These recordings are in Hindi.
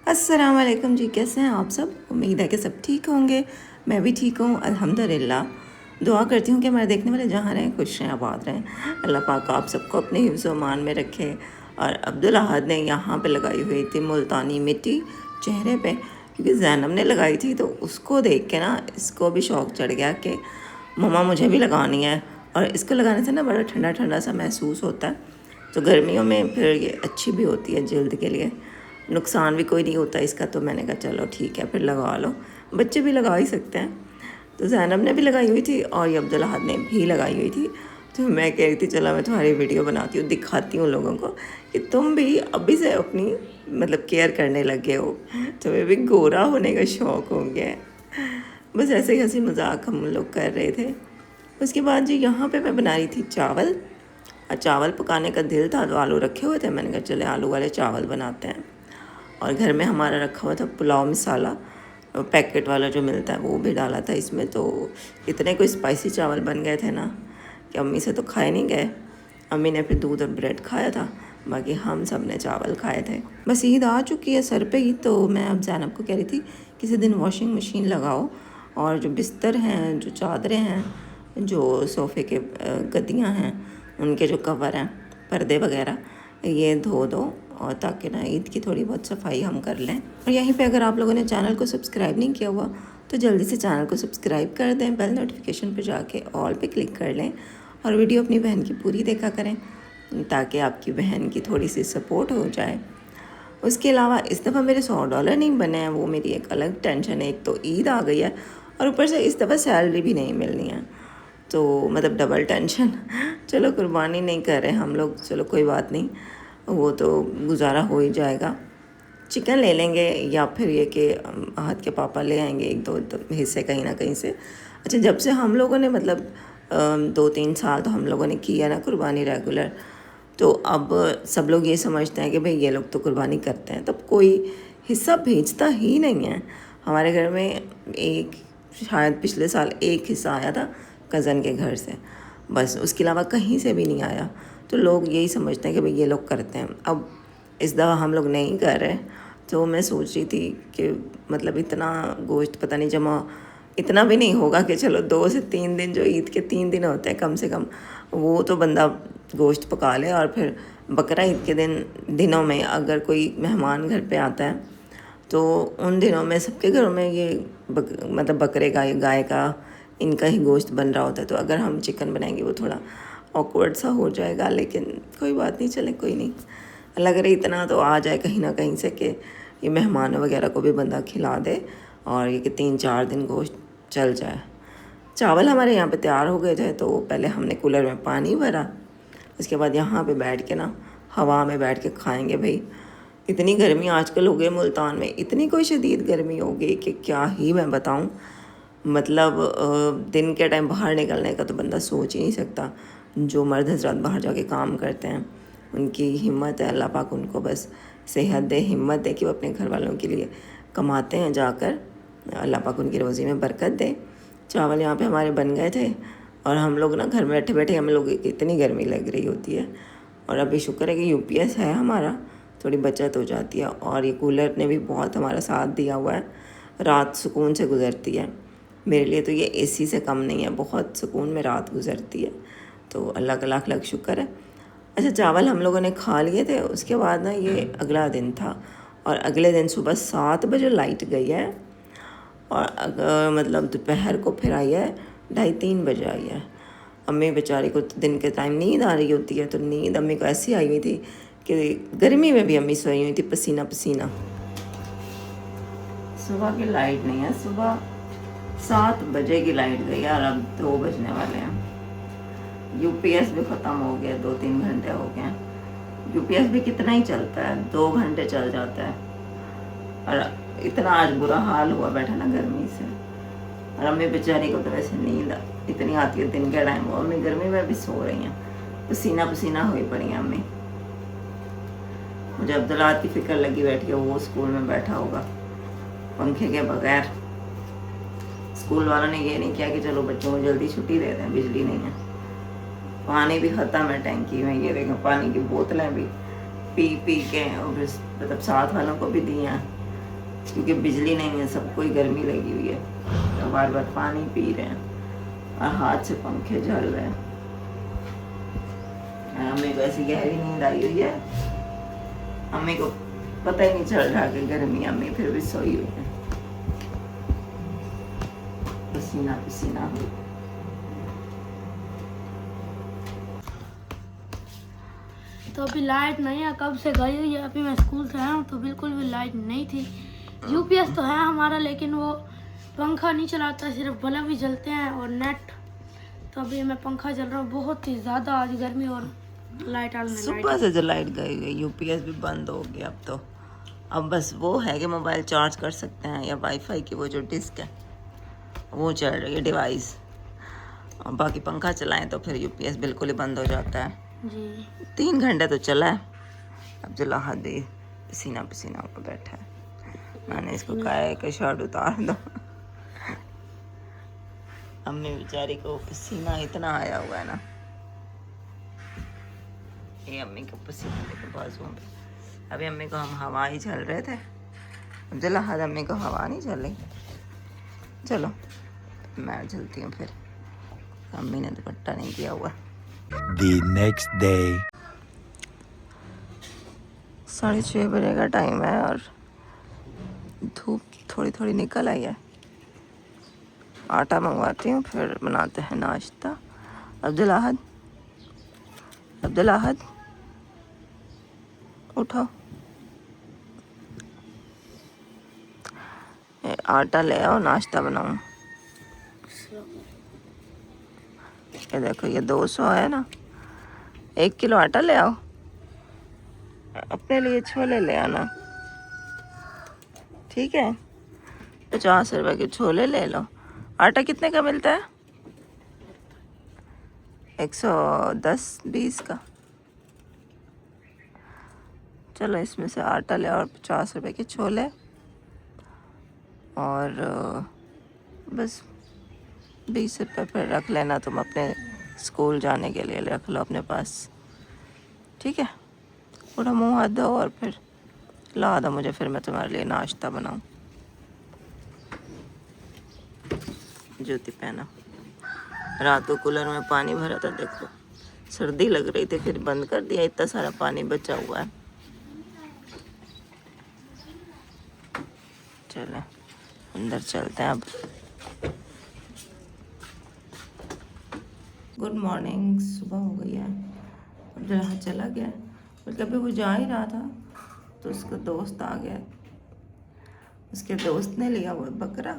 अस्सलाम वालेकुम जी, कैसे हैं आप सब। उम्मीद है कि सब ठीक होंगे। मैं भी ठीक हूँ अल्हम्दुलिल्लाह। दुआ करती हूँ कि हमारे देखने वाले जहाँ रहें खुश रहें आबाद रहें। अल्लाह पाक आप सबको अपने हिफ्ज़ व मान में रखे। और अब्दुल अहद ने यहाँ पे लगाई हुई थी मुल्तानी मिट्टी चेहरे पे, क्योंकि ज़ैनब ने लगाई थी तो उसको देख के ना इसको भी शौक़ चढ़ गया कि मम्मा मुझे भी लगानी है। और इसको लगाने से ना बड़ा ठंडा ठंडा सा महसूस होता है, तो गर्मियों में फिर ये अच्छी भी होती है जल्द के लिए, नुकसान भी कोई नहीं होता इसका। तो मैंने कहा चलो ठीक है फिर लगा लो, बच्चे भी लगा ही सकते हैं। तो ज़ैनब ने भी लगाई हुई थी और ये अब्दुल अहद ने भी लगाई हुई थी। तो मैं कह रही थी चलो मैं तुम्हारी वीडियो बनाती हूँ, दिखाती हूँ लोगों को कि तुम भी अभी से अपनी मतलब केयर करने लगे हो, तुम्हें भी गोरा होने का शौक़ हो गया है। बस ऐसे ही हंसी मजाक हम लोग कर रहे थे। उसके बाद जी यहाँ पे मैं बना रही थी चावल, और चावल पकाने का दिल था तो आलू रखे हुए थे। मैंने कहा चले आलू वाले चावल बनाते हैं। और घर में हमारा रखा हुआ था पुलाव मसाला, पैकेट वाला जो मिलता है वो भी डाला था इसमें। तो इतने कोई स्पाइसी चावल बन गए थे ना कि अम्मी से तो खाए नहीं गए। अम्मी ने फिर दूध और ब्रेड खाया था, बाकी हम सब ने चावल खाए थे। बस ईद आ चुकी है सर पे ही, तो मैं अब ज़ैनब को कह रही थी किसी दिन वॉशिंग मशीन लगाओ और जो बिस्तर हैं, जो चादरें हैं, जो सोफ़े के गद्दियाँ हैं, उनके जो कवर हैं, पर्दे वगैरह, ये धो दो, और ताकि ना ईद की थोड़ी बहुत सफाई हम कर लें। और यहीं पे अगर आप लोगों ने चैनल को सब्सक्राइब नहीं किया हुआ तो जल्दी से चैनल को सब्सक्राइब कर दें, बेल नोटिफिकेशन पर जाके ऑल पे क्लिक कर लें और वीडियो अपनी बहन की पूरी देखा करें ताकि आपकी बहन की थोड़ी सी सपोर्ट हो जाए। उसके अलावा इस दफ़ा मेरे $100 नहीं बने हैं, वो मेरी एक अलग टेंशन है। एक तो ईद आ गई है और ऊपर से इस दफ़ा सैलरी भी नहीं मिलनी है, तो मतलब डबल टेंशन। चलो कुर्बानी नहीं कर रहे हम लोग, चलो कोई बात नहीं, वो तो गुजारा हो ही जाएगा। चिकन ले लेंगे या फिर ये कि अहद के पापा ले आएंगे एक दो हिस्से कहीं ना कहीं से। अच्छा, जब से हम लोगों ने मतलब 2-3 साल तो हम लोगों ने किया ना कुर्बानी रेगुलर, तो अब सब लोग ये समझते हैं कि भाई ये लोग तो कुर्बानी करते हैं, तब कोई हिस्सा भेजता ही नहीं है। हमारे घर में एक शायद पिछले साल एक हिस्सा आया था कज़न के घर से, बस उसके अलावा कहीं से भी नहीं आया। तो लोग यही समझते हैं कि भाई ये लोग करते हैं। अब इस दफ़ा हम लोग नहीं कर रहे, तो मैं सोच रही थी कि मतलब इतना गोश्त पता नहीं जमा, इतना भी नहीं होगा कि चलो 2 से 3 दिन, जो ईद के 3 दिन होते हैं कम से कम, वो तो बंदा गोश्त पका ले। और फिर बकरा ईद के दिनों में अगर कोई मेहमान घर पे आता है तो उन दिनों में सबके घरों में ये मतलब बकरे का, गाय का, इनका ही गोश्त बन रहा होता है। तो अगर हम चिकन बनाएंगे वो थोड़ा ऑकवर्ड सा हो जाएगा, लेकिन कोई बात नहीं, चले कोई नहीं। लग रही इतना तो आ जाए कहीं ना कहीं से कि ये मेहमान वगैरह को भी बंदा खिला दे और ये कि 3-4 दिन गोश्त चल जाए। चावल हमारे यहाँ पे तैयार हो गए थे, तो पहले हमने कूलर में पानी भरा, उसके बाद यहाँ पे बैठ के ना हवा में बैठ के खाएंगे। भाई इतनी गर्मी आजकल हो गई मुल्तान में, इतनी कोई शदीद गर्मी हो गई कि क्या ही मैं बताऊँ। मतलब दिन के टाइम बाहर निकलने का तो बंदा सोच ही नहीं सकता। जो मर्द हजरात बाहर जाके काम करते हैं उनकी हिम्मत है, अल्लाह पाक उनको बस सेहत दे, हिम्मत दे कि वो अपने घर वालों के लिए कमाते हैं जाकर, अल्लाह पाक उनकी रोज़ी में बरकत दे। चावल यहाँ पे हमारे बन गए थे और हम लोग ना घर में बैठे बैठे हम लोग, इतनी गर्मी लग रही होती है। और अभी शुक्र है कि यूपीएस है हमारा, थोड़ी बचत हो जाती है। और ये कूलर ने भी बहुत हमारा साथ दिया हुआ है, रात सुकून से गुजरती है। मेरे लिए तो ये एसी से कम नहीं है, बहुत सुकून में रात गुजरती है, तो अल्लाह का लाख लाख शुक्र है। अच्छा, चावल हम लोगों ने खा लिए थे। उसके बाद ना ये अगला दिन था और अगले दिन सुबह 7 बजे लाइट गई है और मतलब दोपहर को फिर आई है 2:30-3 बजे आई है। अम्मी बेचारी को दिन के टाइम नींद आ रही होती है, तो नींद अम्मी को ऐसी आई हुई थी कि गर्मी में भी अम्मी सोई हुई थी पसीना पसीना। सुबह की लाइट नहीं है, सुबह 7 बजे की लाइट गई और अब 2 बजने वाले हैं। यूपीएस भी ख़त्म हो गया, 2-3 घंटे हो गए हैं। यूपीएस भी कितना ही चलता है, 2 घंटे चल जाता है। और इतना आज बुरा हाल हुआ बैठा ना गर्मी से। और अम्मी बेचारी को तो वैसे नींद इतनी आती है दिन के टाइम, वो अम्मी गर्मी में भी सो रही हैं, पसीना पसीना हुई पड़ी हैं अम्मी। मुझे अब्दुल्ला की फिक्र लगी बैठी है, वो स्कूल में बैठा होगा पंखे के बगैर। स्कूल वालों ने ये नहीं किया कि चलो बच्चों को जल्दी छुट्टी दे दें, बिजली नहीं है। पानी भी ख़त्म है टैंकी में, ये देखें पानी की बोतलें भी पी पी के, और मतलब साथ वालों को भी दी हैं। क्योंकि बिजली नहीं है, सबको ही गर्मी लगी हुई है, तो बार बार पानी पी रहे हैं और हाथ से पंखे झल रहे हैं। अम्मी को ऐसी गहरी नींद आई हुई है, अम्मी को पता ही नहीं चल रहा कि गर्मी, अम्मी फिर भी सोई हुई है, पसीना पसीना हुई। तो अभी लाइट नहीं है, कब से गई हुई है। अभी मैं स्कूल से आया हूँ तो बिल्कुल भी लाइट नहीं थी। यूपीएस तो है हमारा, लेकिन वो पंखा नहीं चलाता, सिर्फ बल्ब ही जलते हैं और नेट। तो अभी मैं पंखा चल रहा हूँ, बहुत ही ज़्यादा आज गर्मी और लाइट आने सुबह से जो लाइट गई हुई है, यूपीएस भी बंद हो गया अब तो। अब बस वो है कि मोबाइल चार्ज कर सकते हैं या वाईफाई की वो जो डिस्क है वो चल रही है डिवाइस, और बाकी पंखा चलाएं तो फिर यूपीएस बिल्कुल ही बंद हो जाता है जी। 3 घंटे तो चला है। अब जो लाहद भी पसीना पसीना होकर बैठा है, मैंने इसको कहा है कि शर्ट उतार दो। अम्मी बेचारी को पसीना इतना आया हुआ है ना, ये अम्मी को पसीना देखो बाजुओं पे। अभी अम्मी को हम हवा ही झल रहे थे, अब जो लाहद अम्मी को हवा नहीं चली। चलो मैं झलती हूँ फिर, अम्मी ने दुपट्टा नहीं किया हुआ। The next day. 6:30 बजे का टाइम है और धूप थोड़ी थोड़ी निकल आई है। आटा मंगवाती हूँ, फिर बनाते हैं नाश्ता। अब्दुल अहद, अब्दुल अहद उठो, आटा ले आओ, नाश्ता बनाऊँ। ये देखो ये 200 है ना, 1 किलो आटा ले आओ, अपने लिए छोले ले आना, ठीक है? 50 रुपए के छोले ले लो। आटा कितने का मिलता है? 110-20 का। चलो इसमें से आटा ले और 50 रुपए के छोले, और बस 20 रुपये फिर रख लेना तुम अपने स्कूल जाने के लिए, रख लो अपने पास, ठीक है? थोड़ा मुँह हाथ धो और फिर ला दो मुझे, फिर मैं तुम्हारे लिए नाश्ता बनाऊँ। जूती पहना। रात को कूलर में पानी भरा था, देखो सर्दी लग रही थी, फिर बंद कर दिया, इतना सारा पानी बचा हुआ है। चले अंदर चलते हैं अब। गुड मॉर्निंग, सुबह हो गई है। अब जहाँ चला गया, मतलब अभी वो जा ही रहा था तो उसका दोस्त आ गया। उसके दोस्त ने लिया हुआ बकरा,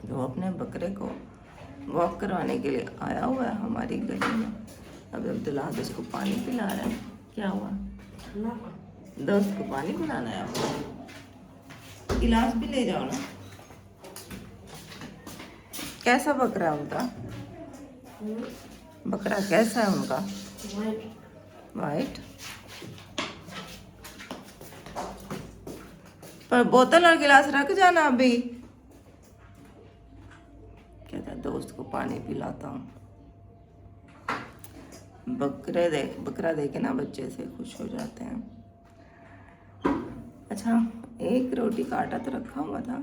जो अपने बकरे को वॉक करवाने के लिए आया हुआ है हमारी गली में। अब अब्दुल्ला उसको पानी पिला रहा है। क्या हुआ? दोस्त को पानी पिलाना है आपको? गिलास भी ले जाओ ना। कैसा बकरा है उनका? बकरा कैसा है उनका? वाइट। पर बोतल और गिलास रख जाना अभी। कहता है दोस्त को पानी पिलाता हूँ। बकरा देखे ना बच्चे से खुश हो जाते हैं। अच्छा, एक रोटी का आटा तो रखा हुआ था,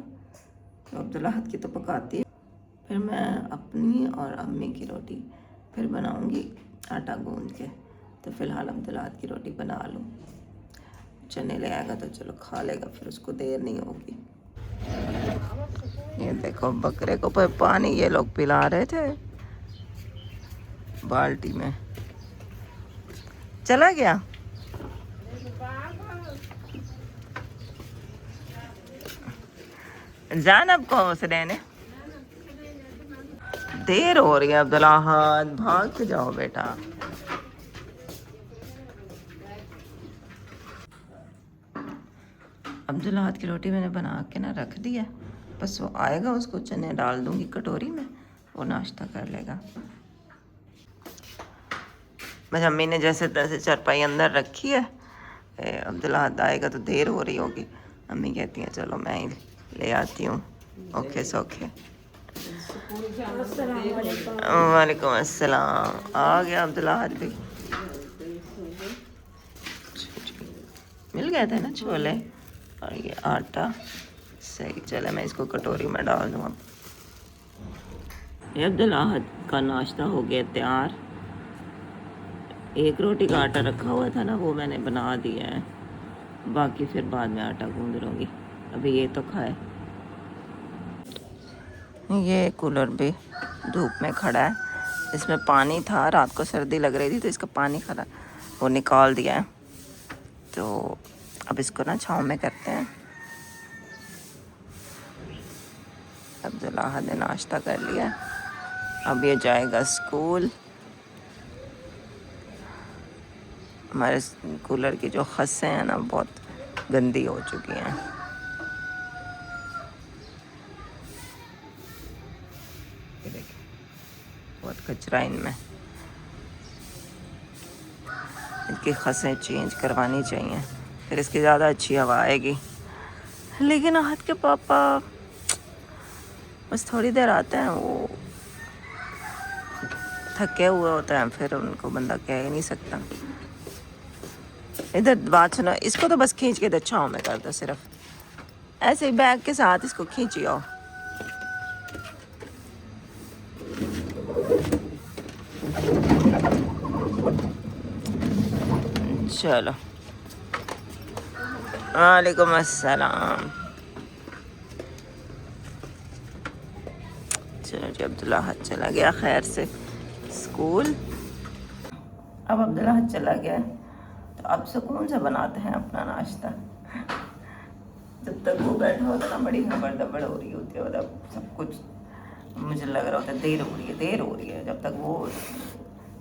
तो अब्दुल्ला हाथ की तो पकाती है, फिर मैं अपनी और अम्मी की रोटी फिर बनाऊंगी आटा गूंद के। तो फिलहाल अब्दुल्ला हाथ की रोटी बना लूँ, चने ले आएगा तो चलो खा लेगा, फिर उसको देर नहीं होगी। ये देखो बकरे को पर पानी ये लोग पिला रहे थे बाल्टी में। चला गया? जान अब कौन से रहने, देर हो रही है। अब्दुल्ला हाथ भाग के जाओ बेटा। अब्दुल्ला हाथ की रोटी मैंने बना के ना रख दी है, बस वो आएगा उसको चने डाल दूंगी कटोरी में, वो नाश्ता कर लेगा। बस अम्मी ने जैसे तैसे चारपाई अंदर रखी है, अब्दुल्ला हाथ आएगा तो देर हो रही होगी। अम्मी कहती हैं चलो मैं ही ले आती हूँ, ओके सोखे। वालेकुम अस्सलाम। आ गया अब्दुल्ला हाथ भी। मिल गए थे ना छोले? और ये आटा सही। चले मैं इसको कटोरी में डाल दूँ अब। ये अब्दुल अहद का नाश्ता हो गया तैयार। एक रोटी का आटा रखा हुआ था ना, वो मैंने बना दिया है, बाकी फिर बाद में आटा गूंद लूँगी। अभी ये तो खाए। ये कूलर भी धूप में खड़ा है, इसमें पानी था, रात को सर्दी लग रही थी तो इसका पानी खड़ा वो निकाल दिया है। तो अब इसको ना छाँव में करते हैं। अब्दुल अहद ने नाश्ता कर लिया, अब ये जाएगा स्कूल। हमारे कूलर की जो खस्सें हैं ना बहुत गंदी हो चुकी हैं। ये देखिए बहुत कचरा इनमें, इनकी खस्सें चेंज करवानी चाहिए, फिर इसकी ज़्यादा अच्छी हवा आएगी। लेकिन आहत के पापा बस थोड़ी देर आते हैं, वो थके हुए होते हैं, फिर उनको बंदा कह ही नहीं सकता। इधर बात सुनो, इसको तो बस खींच के इधर छाँव में कर दो, सिर्फ ऐसे ही बैग के साथ इसको खींची आओ। चलो वालेकुम अस्सलाम। चलो जी, अब्दुल अहद चला गया खैर से स्कूल। अब अब्दुल अहद चला गया तो अब सुकून से बनाते हैं अपना नाश्ता। जब तक वो बैठा होता ना बड़ी हबड़ दबड़ हो रही होती है, मतलब सब कुछ मुझे लग रहा होता है देर हो रही है। जब तक वो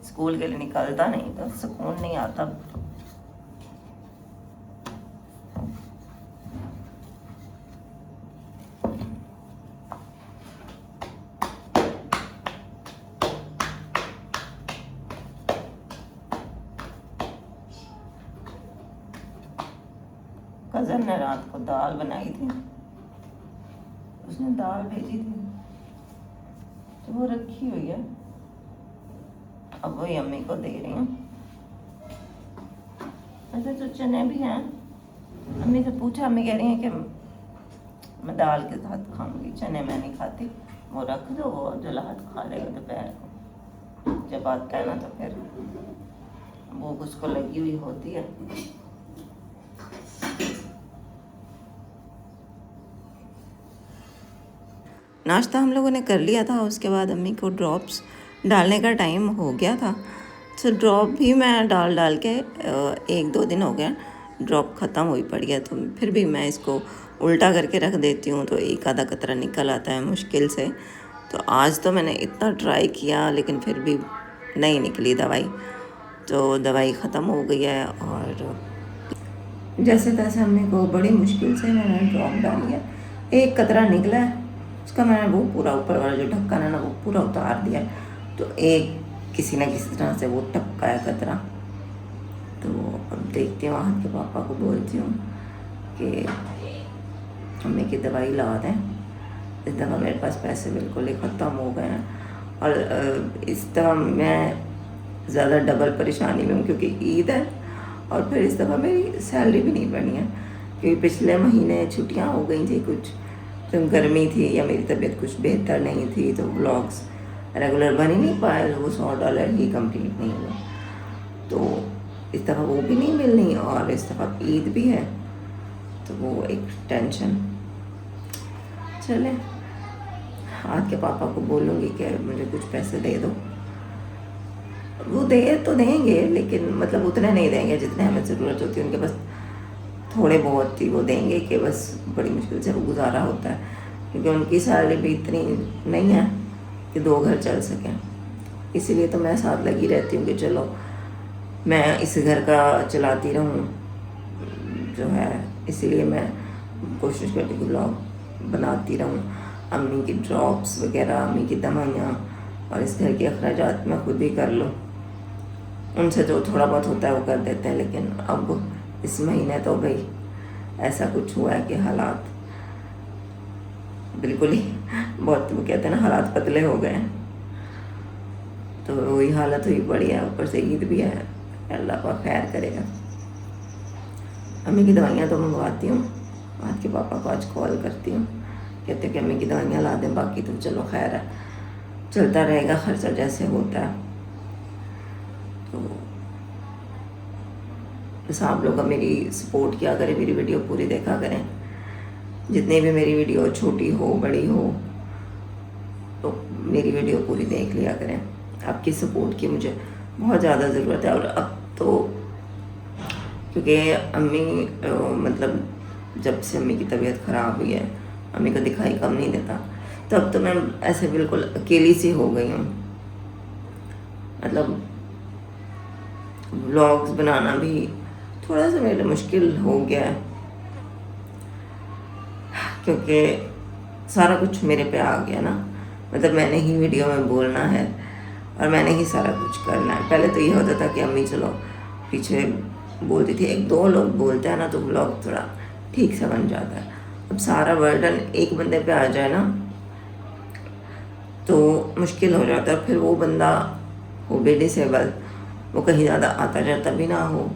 स्कूल के लिए निकलता नहीं तो सुकून नहीं आता। कज़न ने रात को दाल बनाई थी, उसने दाल भेजी थी तो वो रखी हुई है, अब वही अम्मी को दे रही हूँ। ऐसे तो चने भी हैं, अम्मी से पूछा, अम्मी कह रही है कि मैं दाल के साथ खाऊंगी, चने मैं नहीं खाती, वो रख दो, वो जो लाहत खा लेगा दोपहर को, जब आता है ना तो फिर वो उसको लगी हुई होती है। नाश्ता हम लोगों ने कर लिया था, उसके बाद अम्मी को ड्रॉप्स डालने का टाइम हो गया था, तो ड्रॉप भी मैं डाल के 1-2 दिन हो गया ड्रॉप ख़त्म हुई पड़ गया, तो फिर भी मैं इसको उल्टा करके रख देती हूँ तो एक आधा कतरा निकल आता है मुश्किल से। तो आज तो मैंने इतना ट्राई किया लेकिन फिर भी नहीं निकली दवाई, तो दवाई ख़त्म हो गई है। और जैसे तैसे अम्मी को बड़ी मुश्किल से मैंने ड्रॉप डाली है, एक कतरा निकला है, उसका मैंने वो पूरा ऊपर वाला जो ढक्कन है ना वो पूरा उतार दिया, तो एक किसी न किसी तरह से वो टपका है कतरा। तो अब देखते हैं, वहाँ के पापा को बोलती हूँ कि अम्मी की दवाई ला दें, इस दफ़ा मेरे पास पैसे बिल्कुल ही ख़त्म हो गए हैं। और इस दफ़ा मैं ज़्यादा डबल परेशानी में हूँ क्योंकि ईद है और फिर इस दफ़ा मेरी सैलरी भी नहीं बनी है, क्योंकि पिछले महीने छुट्टियाँ हो गई थी, कुछ तो गर्मी थी या मेरी तबीयत कुछ बेहतर नहीं थी, तो व्लॉग्स रेगुलर बन ही नहीं पाए, वो $100 ही कंप्लीट नहीं हुआ। तो इस दफ़ा वो भी नहीं मिलनी और इस दफ़ा ईद भी है, तो वो एक टेंशन। चले आज के पापा को बोलूँगी कि मुझे कुछ पैसे दे दो, वो दे तो देंगे लेकिन मतलब उतने नहीं देंगे जितने हमें ज़रूरत होती है, उनके पास थोड़े बहुत ही वो देंगे कि बस बड़ी मुश्किल से वो गुजारा होता है, क्योंकि उनकी सैलरी भी इतनी नहीं है कि 2 घर चल सकें। इसीलिए तो मैं साथ लगी रहती हूँ कि चलो मैं इस घर का चलाती रहूँ जो है, इसीलिए मैं कोशिश करती हूँ ब्लॉग बनाती रहूँ। अम्मी की ड्रॉप्स वगैरह, अम्मी की दवाइयाँ और इस घर के अखराजात मैं खुद ही कर लूँ, उनसे जो थोड़ा बहुत होता है वो कर देते हैं। लेकिन अब इस महीने तो भाई ऐसा कुछ हुआ है कि हालात बिल्कुल ही बहुत, वो कहते हैं ना हालात पतले हो गए हैं, तो वही हालत हुई पड़ी है। ऊपर से ईद भी है, अल्लाह पाक खैर करेगा। अम्मी की दवाइयाँ तो मंगवाती हूँ आज के पापा को आज कॉल करती हूँ, कहते हैं कि अम्मी की दवाइयाँ ला दें, बाकी तो चलो खैर है, चलता रहेगा खर्चा जैसे होता है। तो बस आप लोग मेरी सपोर्ट किया करें, मेरी वीडियो पूरी देखा करें, जितनी भी मेरी वीडियो छोटी हो बड़ी हो तो मेरी वीडियो पूरी देख लिया करें। आपकी सपोर्ट की मुझे बहुत ज़्यादा ज़रूरत है। और अब तो क्योंकि अम्मी मतलब जब से अम्मी की तबीयत ख़राब हुई है, अम्मी का दिखाई कम नहीं देता, तब तो मैं ऐसे बिल्कुल अकेली सी हो गई हूँ। मतलब व्लॉग्स बनाना भी थोड़ा सा मेरे लिए मुश्किल हो गया है, क्योंकि सारा कुछ मेरे पे आ गया ना। मतलब मैंने ही वीडियो में बोलना है और मैंने ही सारा कुछ करना है। पहले तो ये होता था कि अम्मी चलो पीछे बोलती थी, एक दो लोग बोलते हैं ना तो व्लॉग थोड़ा ठीक से बन जाता है। अब सारा बर्डन एक बंदे पे आ जाए ना तो मुश्किल हो जाता है। फिर वो बंदा हो भी डिसेबल, वो कहीं ज़्यादा आता जाता भी ना हो,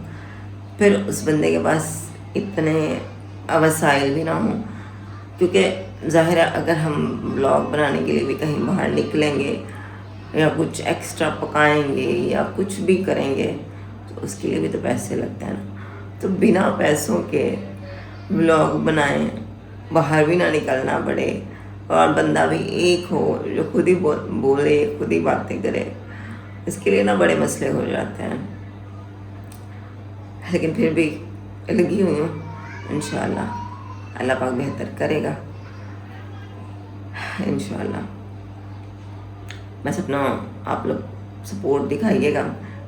फिर उस बंदे के पास इतने वसाइल भी ना हो, क्योंकि ज़ाहिर है अगर हम ब्लॉग बनाने के लिए भी कहीं बाहर निकलेंगे या कुछ एक्स्ट्रा पकाएंगे या कुछ भी करेंगे तो उसके लिए भी तो पैसे लगते हैं ना। तो बिना पैसों के ब्लॉग बनाएं, बाहर भी ना निकलना पड़े और बंदा भी एक हो जो खुद ही बोले खुद ही बातें करे, इसके लिए ना बड़े मसले हो जाते हैं। लेकिन फिर भी लगी हुई हूँ, इंशाल्लाह अल्लाह पाक बेहतर करेगा इंशाल्लाह। बस अपना आप लोग सपोर्ट दिखाइएगा,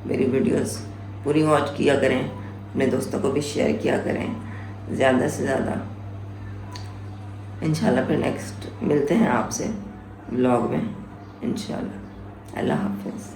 मेरी वीडियोस पूरी वॉच किया करें, अपने दोस्तों को भी शेयर किया करें ज़्यादा से ज़्यादा। इंशाल्लाह फिर नेक्स्ट मिलते हैं आपसे व्लॉग में इंशाल्लाह। अल्लाह हाफिज़।